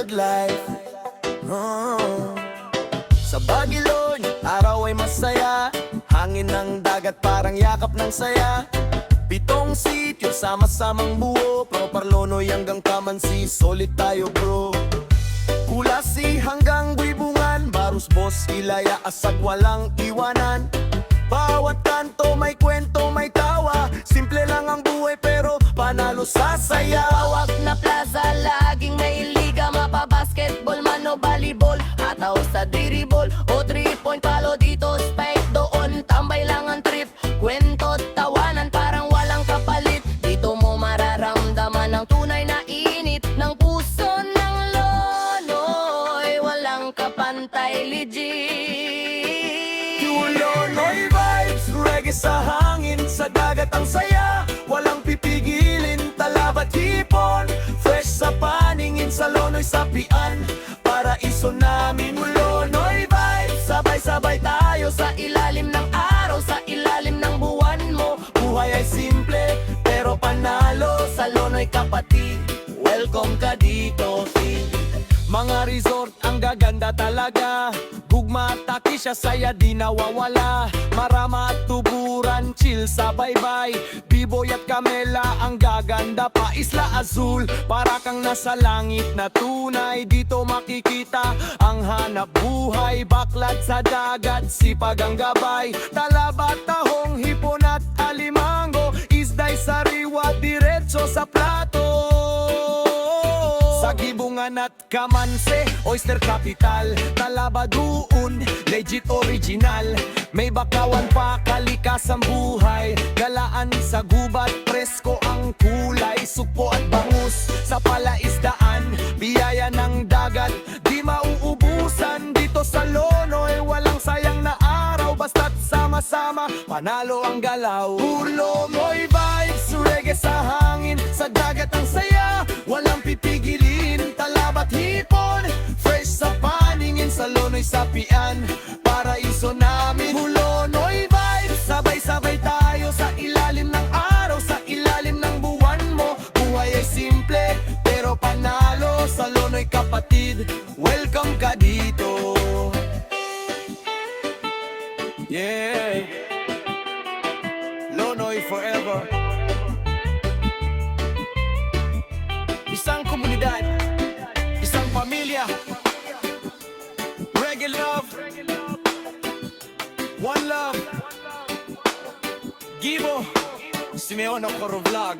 good life. Oh. Sa Bagilon, araw ay masaya. Hangin ng dagat parang yakap ng saya. 7 sityo, sama-samang buo. Pro Parlonoy hanggang Kamansi, solid tayo bro. Kulasi hanggang Buibungan, Barus, Boss, Ilaya, Asag, walang iwanan. Bawat kanto may kwento, may tawa. Simple lang ang buhay pero panalo sa saya. Bawak na plaza, laging may liga. Mapa-basketball man o volleyball, ataw sa diribol o 3-point palo dito, spike doon. Tambay lang ang trip, kwento, tawanan parang walang kapalit. Dito mo mararamdaman ang tunay na init ng puso ng Lonoy. Walang kapantay, legit. Lonoy vibes, reggae sa hangin, sa dagat ang saya. Walang pipigilin, talabat hipon. Fresh sa paningin, sa Lonoy sapian. Paraiso namin, Lonoy vibes. Sabay-sabay tayo sa ilalim ng araw, sa ilalim ng buwan mo. Buhay ay simple, pero panalo. Sa Lonoy kapatid, welcome ka dito, T. Mga resort ang gaganda talaga. Gugma at takisya, saya di nawawala. Marama at tuburan, chill sa baybay. Biboy at Camela ang gaganda pa. Isla Azul, para kang nasa langit na tunay. Dito makikita ang hanap buhay. Baklad sa dagat, sipag ang gabay. Talabat, tahong, hipon at alimango. Isday, sariwa, diretso sa plato. Sa Gibungan at Kamansi, oyster capital. Talabaduun, legit original. May bakawan pa, kalikas ang buhay. Galaan sa gubat, presko ang kulay. Sugpo at bangus sa palaisdaan. Biyaya ng dagat, di mauubusan. Dito sa Lonoy, walang sayang na araw. Basta't sama-sama, panalo ang galaw. Lonoy vibes, reggae sa hangin. Sa dagat ang saya, walang pipigilin. Talabat hipon, fresh sa paningin. Sa Lonoy sapian, paraiso namin. Lonoy vibes, sabay-sabay tayo. Sa ilalim ng araw, sa ilalim ng buwan mo. Buhay ay simple, pero panalo. Sa Lonoy kapatid, welcome ka dito. Yeah, Lonoy forever. Isang komunidad, isang pamilya. Reggae love, one love. Gibo, Simeon Okoro Vlog.